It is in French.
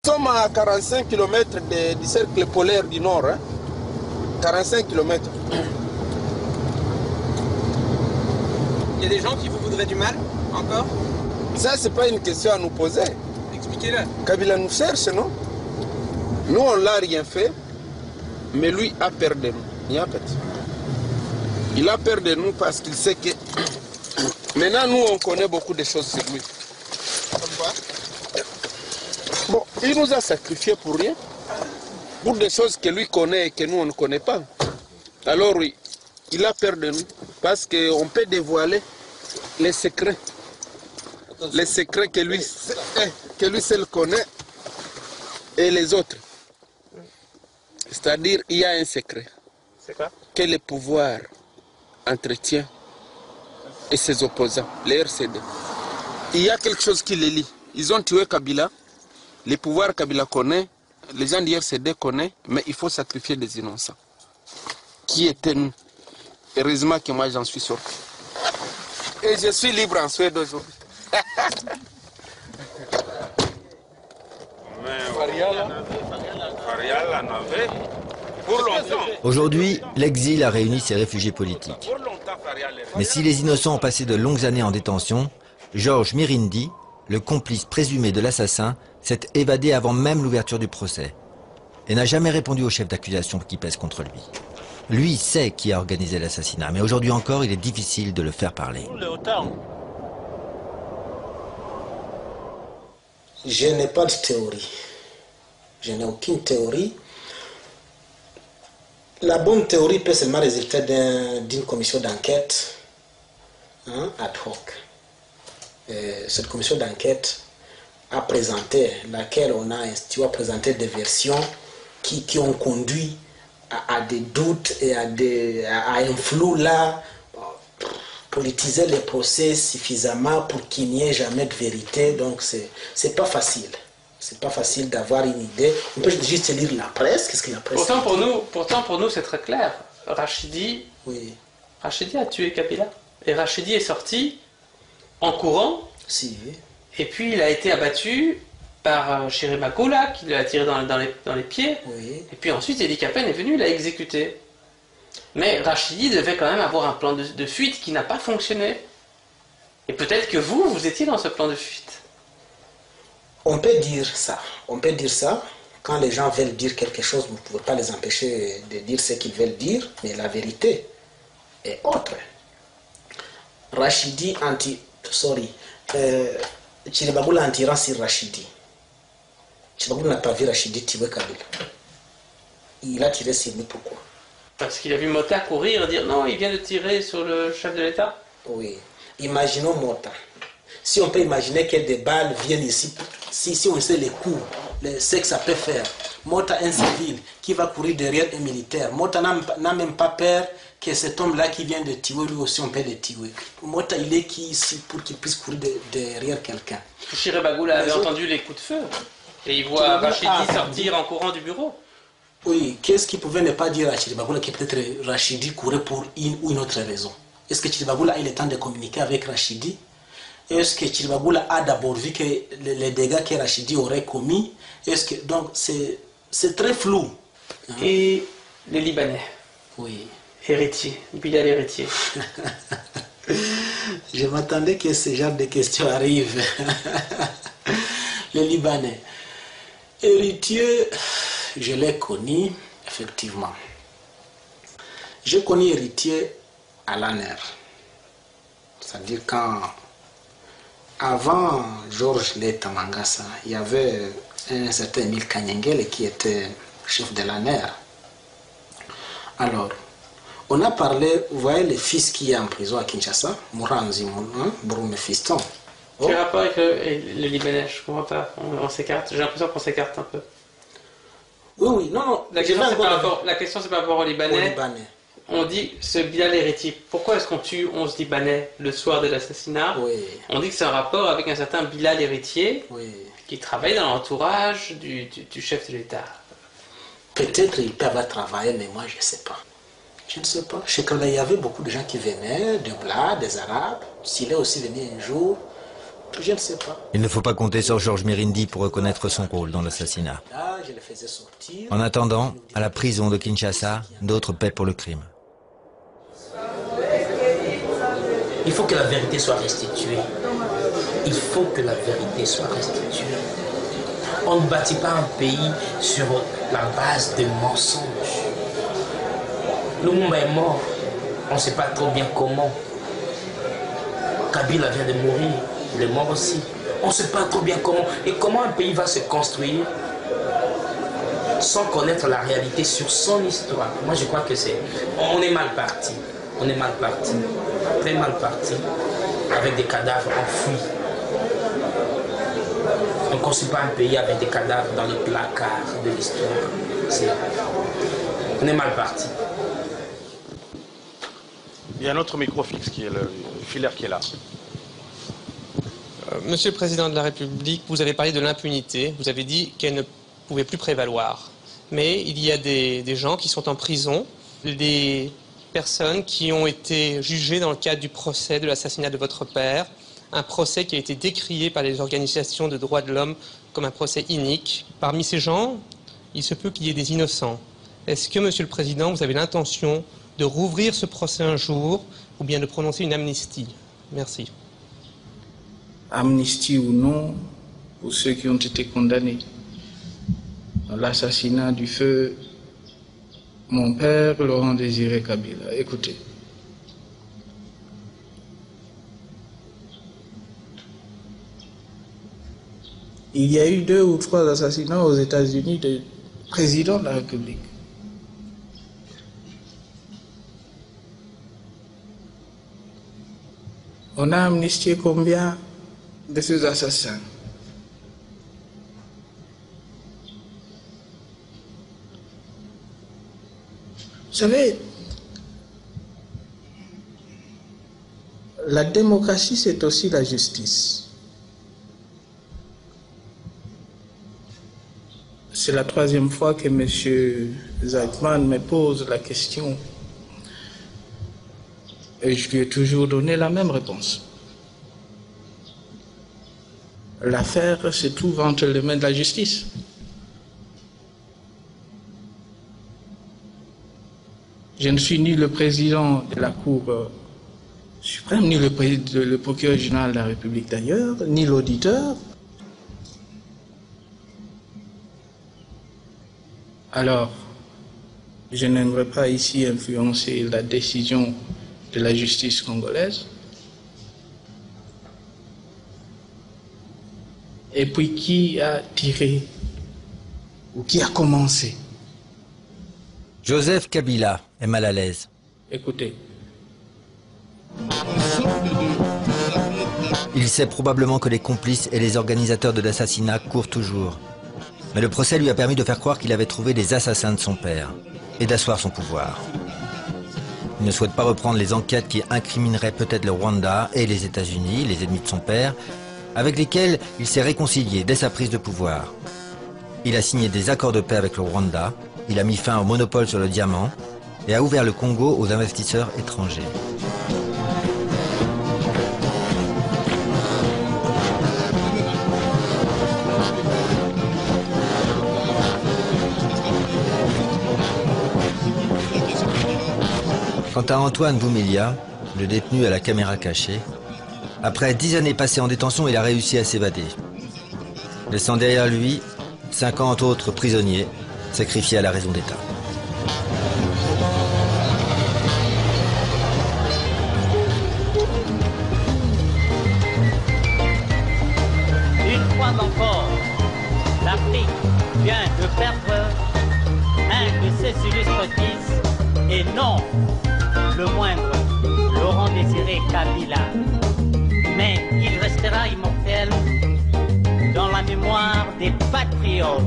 Nous sommes à 45 km du cercle polaire du Nord. 45 km. Il y a des gens qui vous voudraient du mal, encore? Ça, c'est pas une question à nous poser. Expliquez-le. Kabila nous cherche, non? Nous, on l'a rien fait, mais lui a peur de nous. Il a peur de nous parce qu'il sait que... Maintenant, nous, on connaît beaucoup de choses sur lui. Comme quoi? Bon, il nous a sacrifiés pour rien. Pour des choses que lui connaît et que nous, on ne connaît pas. Alors, oui, il a peur de nous. Parce qu'on peut dévoiler les secrets. Les secrets que lui seul connaît et les autres. C'est-à-dire, il y a un secret. C'est quoi? Que le pouvoir entretient et ses opposants, les RCD. Il y a quelque chose qui les lie. Ils ont tué Kabila. Le pouvoir Kabila connaît, les gens du RCD connaissent, mais il faut sacrifier des innocents. Qui étaient nous? Heureusement que moi j'en suis sorti. Et je suis libre en Suède aujourd'hui. Aujourd'hui, l'exil a réuni ces réfugiés politiques. Mais si les innocents ont passé de longues années en détention, Georges Mirindi, le complice présumé de l'assassin, s'est évadé avant même l'ouverture du procès et n'a jamais répondu au chef d'accusation qui pèse contre lui. Lui sait qui a organisé l'assassinat, mais aujourd'hui encore, il est difficile de le faire parler. Je n'ai pas de théorie. Je n'ai aucune théorie. La bonne théorie peut seulement résulter d'une commission d'enquête ad hoc. Cette commission d'enquête a présenté, laquelle on a présenté des versions qui ont conduit à des doutes et à un flou là, politiser les procès suffisamment pour qu'il n'y ait jamais de vérité. Donc c'est pas facile. C'est pas facile d'avoir une idée. On peut juste lire la presse. Qu'est-ce que la presse Pourtant pour nous c'est très clair. Rachidi a tué Kabila. Et Rachidi est sorti en courant. Si. Et puis il a été abattu par Chirimakoula qui l'a tiré dans les pieds. Oui. Et puis ensuite Edi Kapen est venu, il l'a exécuté. Mais Rachidi devait quand même avoir un plan de fuite qui n'a pas fonctionné. Et peut-être que vous étiez dans ce plan de fuite. On peut dire ça. On peut dire ça. Quand les gens veulent dire quelque chose, vous ne pouvez pas les empêcher de dire ce qu'ils veulent dire. Mais la vérité est autre. Rachidi Chiribagoula en tirant sur Rachidi. Chiribagoula n'a pas vu Rachidi tuer Kabila. Il a tiré sur lui, pourquoi? Parce qu'il a vu Mota courir et dire non, il vient de tirer sur le chef de l'État. Oui. Imaginons Mota. Si on peut imaginer que des balles viennent ici, si on sait les coups, ce que ça peut faire. Mota, un civil qui va courir derrière un militaire. Mota n'a même pas peur que cet homme-là qui vient de tuer, lui aussi on peut le tuer. Mota, il est qui ici pour qu'il puisse courir derrière quelqu'un? Chiribagoula avait entendu les coups de feu. Et il voit Rachidi sortir en courant du bureau. Oui, qu'est-ce qu'il pouvait ne pas dire à Chiribagoula que peut-être Rachidi courait pour une ou une autre raison? Est-ce que Chiribagoula a eu le temps de communiquer avec Rachidi? Est-ce que Chiribagoula a d'abord vu que les dégâts que Rachidi aurait commis? Donc c'est très flou. Et les Libanais? Oui. Héritier, Bilal héritier. Je m'attendais que ce genre de questions arrivent. Les Libanais. Héritier, je l'ai connu, effectivement. J'ai connu Héritier à l'ANER. C'est-à-dire quand, avant Georges Leta Mangasa, il y avait un certain Emile Kanyengele qui était chef de l'ANER. Alors, on a parlé, vous voyez le fils qui est en prison à Kinshasa, Mouranzi Broume Fiston. Quel rapport avec le Libanais? Je ne comprends pas. On s'écarte. J'ai l'impression qu'on s'écarte un peu. Oui, non. La question, c'est par rapport aux Libanais. On dit ce Bilal héritier. Pourquoi est-ce qu'on tue 11 Libanais le soir de l'assassinat? On dit que c'est un rapport avec un certain Bilal héritier qui travaille dans l'entourage du chef de l'État. Peut-être il peut avoir travaillé, mais moi je ne sais pas. Je ne sais pas. Chez Kala, il y avait beaucoup de gens qui venaient, de Blas, des Arabes. S'il est aussi venu un jour, Je ne sais pas. Il ne faut pas compter sur Georges Mirindi pour reconnaître son rôle dans l'assassinat. Je le faisais sortir. En attendant, à la prison de Kinshasa, d'autres paient pour le crime. Il faut que la vérité soit restituée. Il faut que la vérité soit restituée. On ne bâtit pas un pays sur la base de mensonges. Lumumba est mort. On ne sait pas trop bien comment. Kabila vient de mourir. Il est mort aussi. On ne sait pas trop bien comment. Et comment un pays va se construire sans connaître la réalité sur son histoire. Moi, je crois que c'est... On est mal parti. On est mal parti. Très mal parti. Avec des cadavres enfouis. On ne construit pas un pays avec des cadavres dans les placards de l'histoire. On est mal parti. Il y a un autre micro fixe qui est le filaire qui est là. Monsieur le Président de la République, vous avez parlé de l'impunité. Vous avez dit qu'elle ne pouvait plus prévaloir. Mais il y a des gens qui sont en prison, des personnes qui ont été jugées dans le cadre du procès de l'assassinat de votre père, un procès qui a été décrié par les organisations de droits de l'homme comme un procès inique. Parmi ces gens, il se peut qu'il y ait des innocents. Est-ce que, Monsieur le Président, vous avez l'intention de rouvrir ce procès un jour ou bien de prononcer une amnistie? Merci. Amnistie ou non, pour ceux qui ont été condamnés dans l'assassinat du feu mon père, Laurent Désiré Kabila. Écoutez. Il y a eu 2 ou 3 assassinats aux États-Unis de président de la République. On a amnistié combien de ces assassins? Vous savez, la démocratie, c'est aussi la justice. C'est la 3e fois que M. Zachman me pose la question. Et je lui ai toujours donné la même réponse. L'affaire se trouve entre les mains de la justice. Je ne suis ni le président de la Cour suprême, ni le procureur général de la République d'ailleurs, ni l'auditeur. Alors, je n'aimerais pas ici influencer la décision de la justice congolaise. Et puis qui a tiré ou qui a commencé? Joseph Kabila est mal à l'aise. Écoutez. Il sait probablement que les complices et les organisateurs de l'assassinat courent toujours. Mais le procès lui a permis de faire croire qu'il avait trouvé les assassins de son père et d'asseoir son pouvoir. Il ne souhaite pas reprendre les enquêtes qui incrimineraient peut-être le Rwanda et les États-Unis, les ennemis de son père, avec lesquels il s'est réconcilié dès sa prise de pouvoir. Il a signé des accords de paix avec le Rwanda, il a mis fin au monopole sur le diamant et a ouvert le Congo aux investisseurs étrangers. Quant à Antoine Boumilia, le détenu à la caméra cachée, après 10 années passées en détention, il a réussi à s'évader, laissant derrière lui 50 autres prisonniers sacrifiés à la raison d'État. Une fois encore, l'Afrique vient de perdre un de ses illustres fils, et non le moindre, Laurent Désiré Kabila. Mais il restera immortel dans la mémoire des patriotes.